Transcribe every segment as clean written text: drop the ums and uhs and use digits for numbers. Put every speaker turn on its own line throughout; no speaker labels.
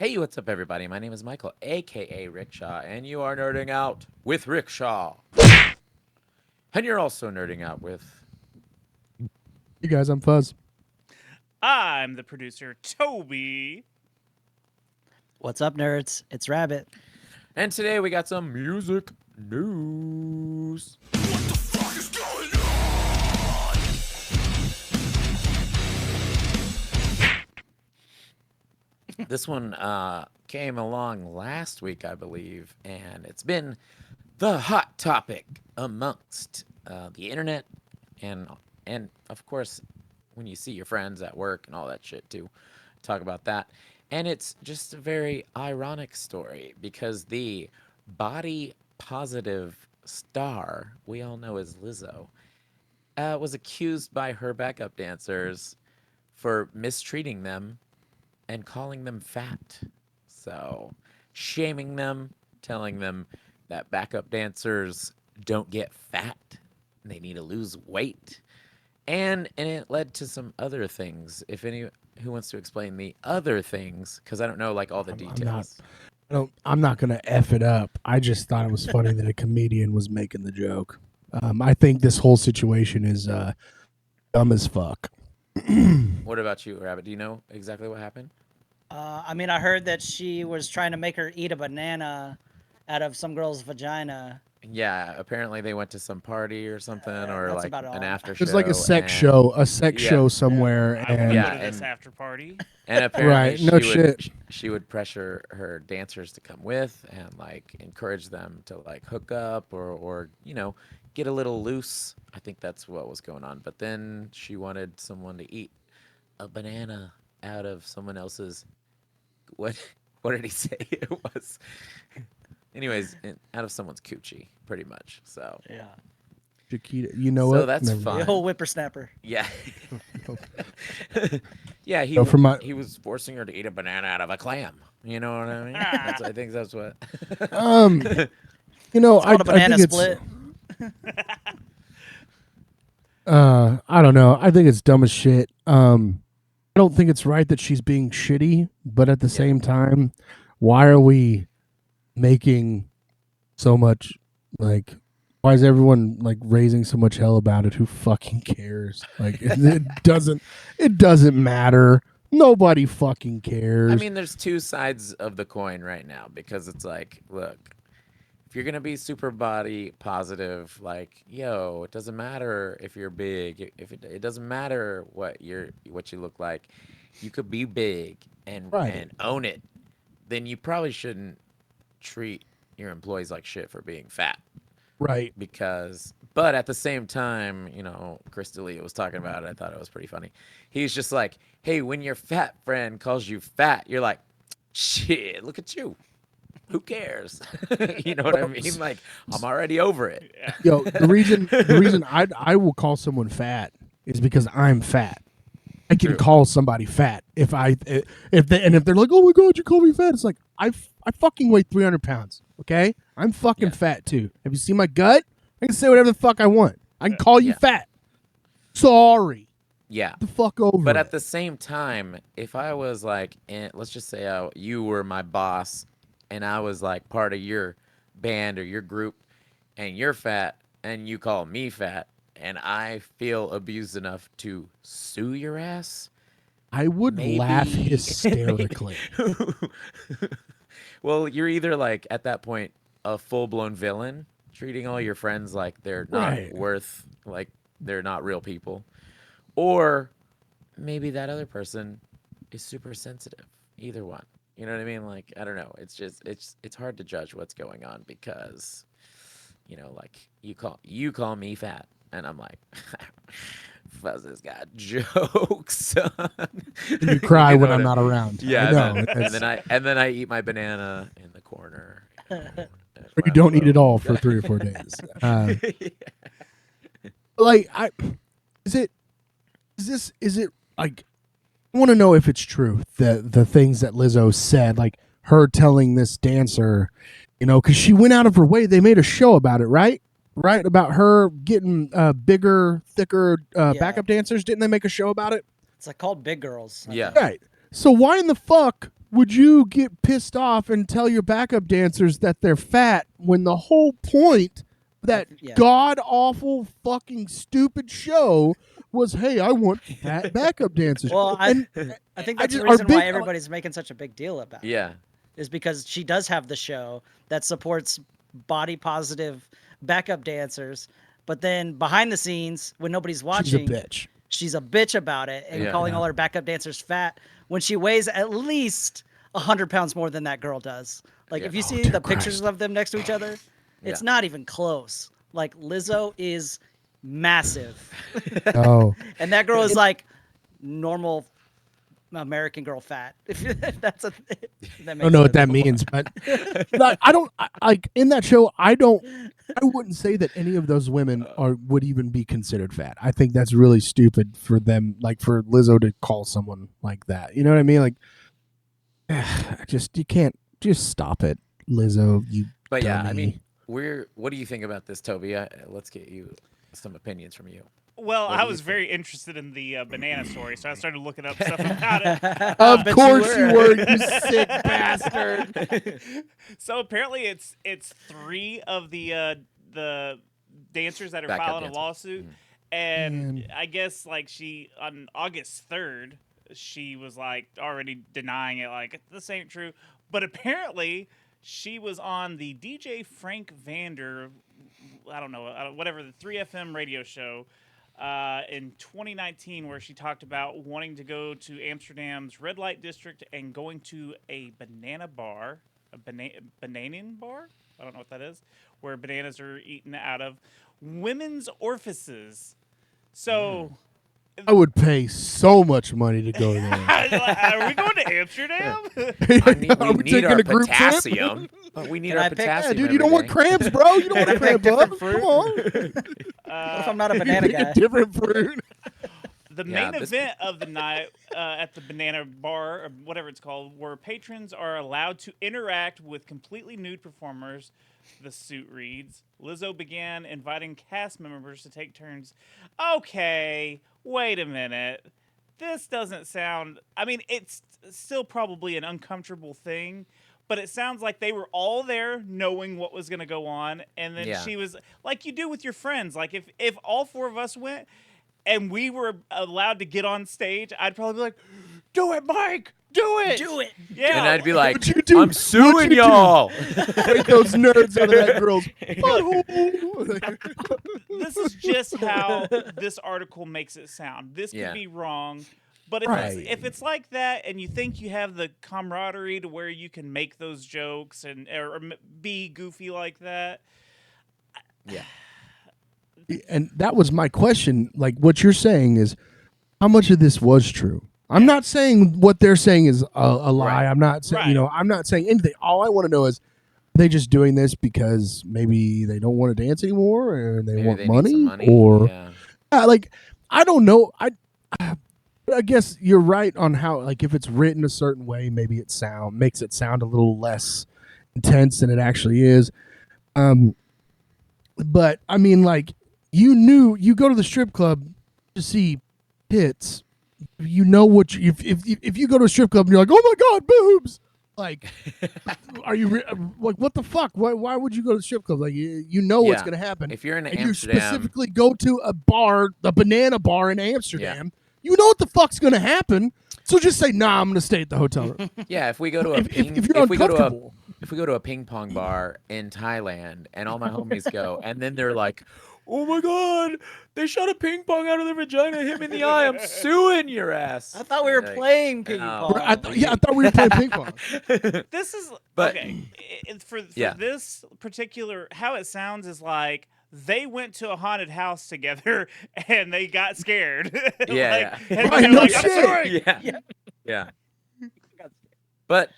Hey, what's up, everybody? My name is Michael, aka Rickshaw, and you are nerding out with Rickshaw. And you're also nerding out with.
You guys, I'm Fuzz.
I'm the producer, Toby.
What's up, nerds? It's Rabbit.
And today we got some music news. This one came along last week, I believe, and it's been the hot topic amongst the internet and of course when you see your friends at work and all that shit too. Talk about that. And it's just a very ironic story because the body positive star we all know as Lizzo was accused by her backup dancers for mistreating them and calling them fat. So, shaming them, telling them that backup dancers don't get fat, they need to lose weight. And it led to some other things. If any who wants to explain the other things, because I don't know like all the details.
I'm not gonna f it up. I just thought it was funny that a comedian was making the joke. I think this whole situation is dumb as fuck.
What about you, Rabbit? Do you know exactly what happened?
I heard that she was trying to make her eat a banana out of some girl's vagina.
Yeah, apparently they went to some party or something, or
that's
like
about
an
all.
after show.
It's like a sex
and-
show somewhere,
I
and
would
Yeah,
go to this
and-
after party.
And apparently
Right, no
she would
shit.
she would pressure her dancers to come with and like encourage them to like hook up or get a little loose. I think that's what was going on. But then she wanted someone to eat a banana out of someone else's what what did he say it was? Anyways, out of someone's coochie, pretty much. So
Yeah.
Chiquita, you know
So
what?
that's
Never
fine.
mind.
The whole whippersnapper.
yeah. Yeah,
So for my-
he was forcing her to eat a banana out of a clam. You know what I mean? I think that's what.
You know,
It's called a banana
think
split.
I don't know. I think it's dumb as shit. I don't think it's right that she's being shitty, but at the same time, why are we making so much like? Why is everyone like raising so much hell about it? Who fucking cares? Like it doesn't. It doesn't matter. Nobody fucking cares.
I mean, there's two sides of the coin right now because it's like, look, if you're gonna be super body positive, like, yo, it doesn't matter if you're big, if it doesn't matter what you look like, you could be big and
Right.
and own it. Then you probably shouldn't treat your employees like shit for being fat.
right.
But at the same time, Chris D'Elia was talking about it. I thought it was pretty funny. He's just like, hey, when your fat friend calls you fat, you're like, shit, look at you. Who cares? You know what I mean? Like, I'm already over it.
Yo, the reason I will call someone fat is because I'm fat. I can
True.
call somebody fat if they're like, oh my god, you call me fat. It's like I fucking weigh 300 pounds. Okay, I'm fucking
Yeah.
fat too. Have you seen my gut? I can say whatever the fuck I want. I can call you
Yeah.
fat. Sorry,
Yeah.
Get the fuck over.
But
it.
at the same time, if I was like, let's just say you were my boss and I was like part of your band or your group and you're fat and you call me fat and I feel abused enough to sue your ass,
I would laugh
maybe-
hysterically.
Well, you're either like at that point a full-blown villain, treating all your friends like they're not
Right.
worth, like they're not real people, or maybe that other person is super sensitive. Either one. You know what I mean? Like, I don't know. It's just it's hard to judge what's going on because like you call me fat and I'm like Fuzz has got jokes, son.
You cry
You know
when
what
I'm
I-
not around.
Yeah,
I know.
and then I eat my banana in the corner.
Or you don't eat it all for 3 or 4 days. Like is it like I want to know if it's true the things that Lizzo said, like her telling this dancer, because she went out of her way. They made a show about it, right about her getting bigger, thicker backup dancers. Didn't they make a show about it?
It's like called Big Girls. I
Yeah.
think.
Right. So why in the fuck would you get pissed off and tell your backup dancers that they're fat when the whole point of that
Yeah.
god awful fucking stupid show was, hey, I want fat backup dancers.
Well,
and
I think
I
that's
just-
the
our
reason why
big-
everybody's making such a big deal about it.
Yeah.
Is because she does have the show that supports body positive backup dancers, but then behind the scenes, when nobody's
she's a
watching,
bitch.
she's a bitch about it and
Yeah.
calling all her backup dancers fat when she weighs at least 100 pounds more than that girl does. Like,
Yeah.
if you
Oh,
see
dear
the pictures
Christ.
of them next to each other, it's
Yeah.
not even close. Like, Lizzo is massive,
Oh,
and that girl is like normal American girl fat. If that's a, if that
I
makes
don't know what that
sense.
means, but like, like in that show. I wouldn't say that any of those women would even be considered fat. I think that's really stupid for them, like for Lizzo to call someone like that. You know what I mean? Like, you can't just stop it, Lizzo. You.
But yeah, I
dummy.
mean, what do you think about this, Toby? Let's get you some opinions from you.
Well,
What do
I
you
was
think?
very interested in the banana story, so I started looking up stuff about it.
Of
Bet
course you were,
were.
you sick bastard.
So apparently, it's 3 of the dancers that are
Backup
filing a
dancers.
lawsuit, and
Man.
I guess like she on August 3rd, she was like already denying it, like this ain't true. But apparently, she was on the DJ Frank Vander, I don't know, whatever the 3FM radio show. In 2019, where she talked about wanting to go to Amsterdam's red light district and going to a banana bar, bananan bar? I don't know what that is, where bananas are eaten out of women's orifices. So,
I would pay so much money to go there.
are we going to Amsterdam?
Are we taking
our
a group trip?
potassium. We need
Can
our
I pick- Yeah,
potassium.
Yeah, dude, you don't want
every day.
cramps, bro. You don't want
I
to cramp
pick
up.
different
Come
fruit?
on.
What if I'm not a
You
banana
pick a
guy?
different fruit.
The
Yeah,
main
this-
event of the night at the Banana Bar, or whatever it's called, where patrons are allowed to interact with completely nude performers, the suit reads. Lizzo began inviting cast members to take turns. Okay, wait a minute. This doesn't sound... I mean, it's still probably an uncomfortable thing, but it sounds like they were all there knowing what was going to go on, and then
Yeah.
she was... Like you do with your friends. Like, if all 4 of us went... and we were allowed to get on stage, I'd probably be like, "Do it, Mike! Do it!
Do it.
Yeah,
And I'd be like,
What'd you do?
I'm suing
What'd you do?"
y'all.
Take those nerds out of that girl's butthole.
this is just how this article makes it sound. This could
Yeah.
be wrong, but if
Right.
it's like that, and you think you have the camaraderie to where you can make those jokes and or be goofy like that,
Yeah.
And that was my question. Like, what you're saying is, how much of this was true? I'm not saying what they're saying is a lie.
Right.
I'm not saying,
Right.
I'm not saying anything. All I want to know is, are they just doing this because maybe they don't want to dance anymore, or they
Maybe
want
they need some money.
or
Yeah.
like, I don't know. I guess you're right on how, like, if it's written a certain way, maybe it makes it sound a little less intense than it actually is. But I mean, like, you go to the strip club to see tits. You know what? If you go to a strip club and you're like, oh my god, boobs! Like, are you like, what the fuck? Why would you go to the strip club? Like, you know what's
Yeah.
gonna happen.
If you're in
And
Amsterdam,
you specifically go to a bar, the banana bar in Amsterdam, you know what the fuck's gonna happen. So just say, nah, I'm gonna stay at the hotel room.
yeah. If we go to a
if you're uncomfortable.
if we go to a ping pong bar in Thailand and all my homies go, and then they're like, "Oh my god, they shot a ping pong out of their vagina, hit me in the eye. I'm suing your ass."
I thought we were
Like,
playing ping
no.
pong.
I thought we were playing ping pong.
this is
But-
okay. For
Yeah.
this particular, how it sounds is like they went to a haunted house together and they got scared.
Yeah,
and
Right,
they're
no
like, I'm
shit.
sorry.
yeah. Yeah. But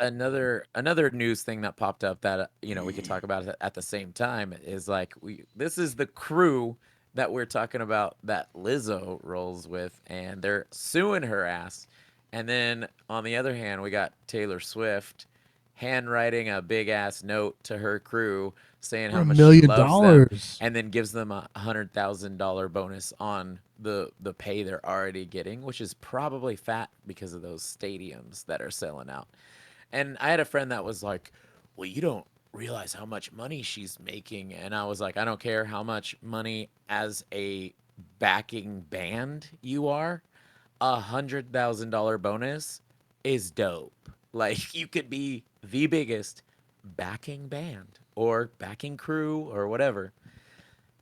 another news thing that popped up that we could talk about at the same time is like this is the crew that we're talking about that Lizzo rolls with, and they're suing her ass. And then on the other hand, we got Taylor Swift handwriting a big ass note to her crew saying
For
how
$1
much she
million.
loves them, and then gives them a $100,000 bonus on the pay they're already getting, which is probably fat because of those stadiums that are selling out. And I had a friend that was like, "Well, you don't realize how much money she's making," and I was like, "I don't care how much money as a backing band you are. $100,000 bonus is dope. Like you could be the biggest backing band or backing crew or whatever,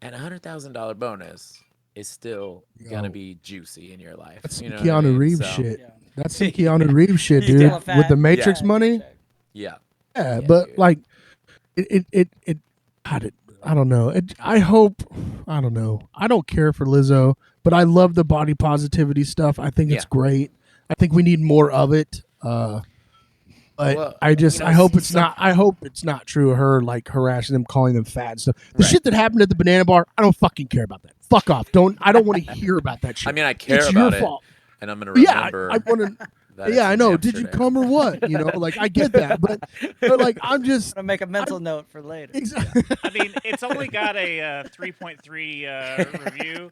and $100,000 bonus is still gonna
Yo,
be juicy in your life.
that's some
You know what I
Keanu
mean?
Reeves
So
shit.
Yeah.
That's some Keanu Reeves shit,
Still
dude.
a
With
fat
the Matrix
Yeah.
money.
check.
yeah,
Yeah,
yeah,
but
dude.
like, it I don't know. I hope, I don't know. I don't care for Lizzo, but I love the body positivity stuff. I think it's
Yeah.
great. I think we need more of it. But
Well,
I just, I hope it's
some
not. I hope it's not true. Her like harassing them, calling them fat and stuff. The
Right.
shit that happened at the banana bar, I don't fucking care about that. Fuck off. I don't want to hear about that shit.
I mean, I care
It's your
about it,
fault.
and I'm gonna
Yeah,
remember
I want to.
that. It's
Yeah, I
in
know. Did you
Amsterdam.
come or what? You know, like I get that, but like I'm just
I'm gonna make a mental note for later.
exactly.
I mean, it's only got a 3.3 review.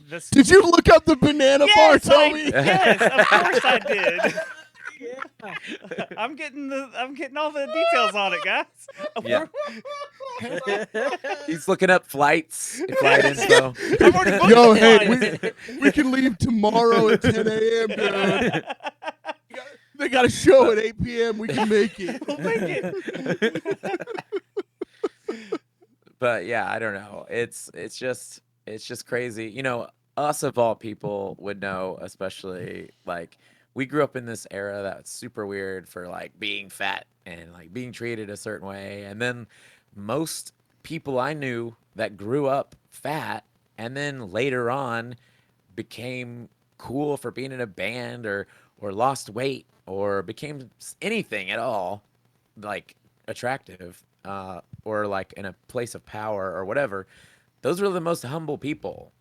This
Did you look up the banana bar,
yes,
Toby?
yes, of course I did.
Yeah.
I'm getting all the details on it, guys.
Yeah. He's looking up flights, flight info.
I've already booked
Yo,
the
hey,
flight.
we can leave tomorrow at 10 a.m., dude. They got a show at 8 p.m. We can make it.
We'll make it.
But yeah, I don't know. It's just crazy. You know, us of all people would know, especially like we grew up in this era that's super weird for like being fat and like being treated a certain way. And then most people I knew that grew up fat and then later on became cool for being in a band or lost weight or became anything at all like attractive or like in a place of power or whatever, those are the most humble people,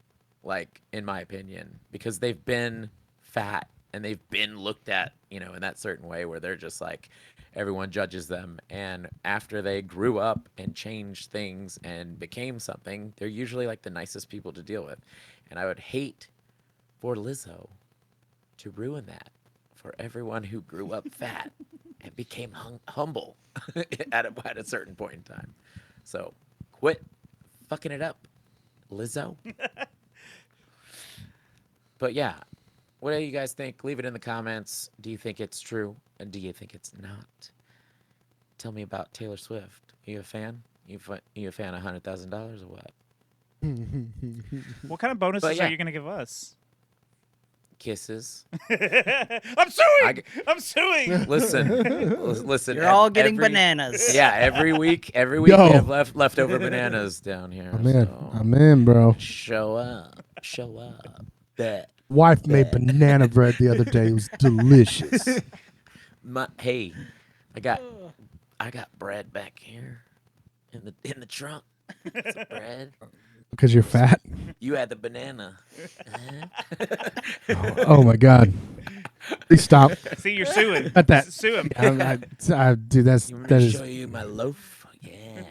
like in my opinion, because they've been fat and they've been looked at, you know, in that certain way where they're just like everyone judges them. And after they grew up and changed things and became something, they're usually like the nicest people to deal with. And I would hate for Lizzo to ruin that for everyone who grew up fat and became humble at a certain point in time. So quit fucking it up, Lizzo. But yeah, what do you guys think? Leave it in the comments. Do you think it's true? And do you think it's not? Tell me about Taylor Swift. Are you a fan? You a fan of $100,000 or what?
What kind of bonuses
But yeah.
are you gonna give us?
Kisses.
I'm suing. I'm suing.
Listen.
You're all getting
every-
bananas.
Yeah, every week
Yo.
we have leftover bananas down here.
I'm in.
So
I'm in, bro.
show up. Bet.
Wife made banana bread the other day. It was delicious.
Hey, I got bread back here in the trunk. Some bread.
Because you're fat.
You had the banana.
Oh my God. Please stop.
See, you're suing.
At that.
Sue him.
Dude, that
You want me to
is.
show you my loaf? Yeah.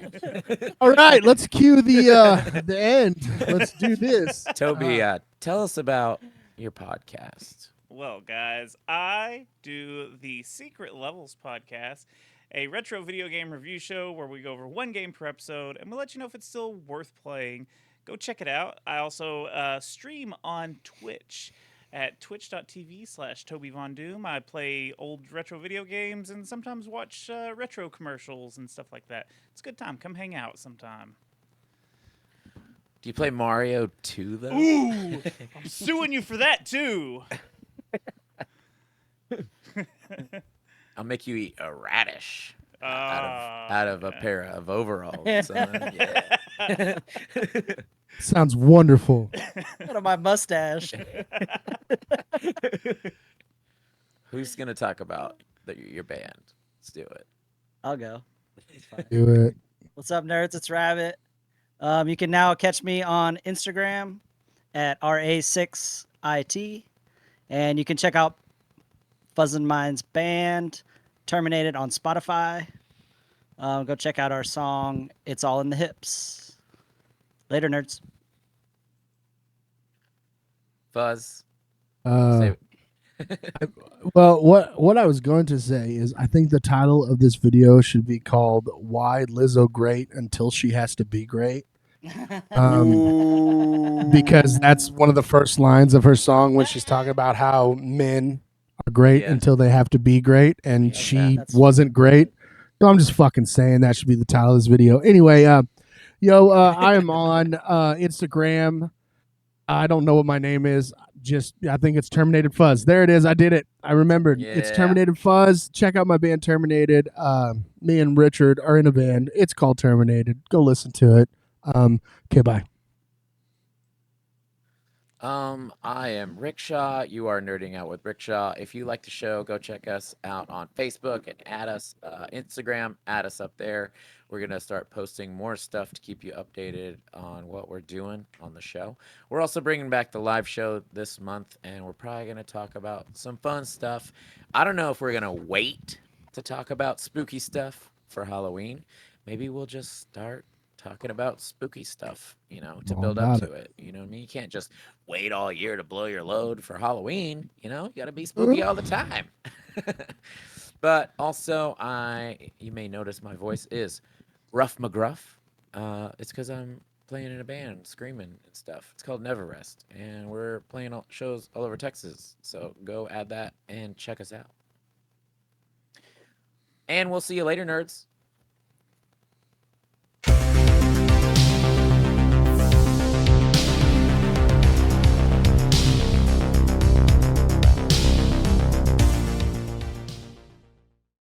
All right, let's cue the end. Let's do this.
Toby, tell us about your podcast.
Well, guys, I do the Secret Levels podcast, a retro video game review show where we go over one game per episode and we'll let you know if it's still worth playing. Go check it out. I also stream on Twitch at twitch.tv/TobyVonDoom. I play old retro video games and sometimes watch retro commercials and stuff like that. It's a good time. Come hang out sometime.
Do you play Mario 2 though?
Ooh, I'm suing you for that too.
I'll make you eat a radish
Ah,
out of a pair of overalls. Son. Yeah.
Sounds wonderful.
Out of my mustache.
Who's gonna talk about your band? Let's do it.
I'll go. It's fine.
Do it.
What's up, nerds? It's Rabbit. You can now catch me on Instagram at RA6IT. And you can check out Fuzzin' Minds band, Terminated on Spotify. Go check out our song, It's All in the Hips. Later, nerds.
Fuzz.
Uh,
Say,
well, what I was going to say is I think the title of this video should be called "Why Lizzo Great Until She Has to Be Great," because that's one of the first lines of her song when she's talking about how men are great
Yeah.
until they have to be great, and
Yeah,
she
that's-
wasn't great. So I'm just fucking saying that should be the title of this video. Anyway, I am on Instagram. I don't know what my name is. I think it's Terminated Fuzz. There it is. I did it. I remembered. It's
Yeah.
Terminated Fuzz. Check out my band Terminated. Me and Richard are in a band. It's called Terminated. Go listen to it. Okay, bye.
I am Rickshaw. You are Nerding Out with Rickshaw. If you like the show, go check us out on Facebook and add us, Instagram, add us up there. We're going to start posting more stuff to keep you updated on what we're doing on the show. We're also bringing back the live show this month, and we're probably going to talk about some fun stuff. I don't know if we're going to wait to talk about spooky stuff for Halloween. Maybe we'll just start talking about spooky stuff, to
All
build up
about
to it. You know what I mean? You can't just wait all year to blow your load for Halloween. You got to be spooky all the time. But also, you may notice my voice is rough McGruff. It's because I'm playing in a band, screaming and stuff. It's called Never Rest, and we're playing shows all over Texas. So go add that and check us out. And we'll see you later, nerds.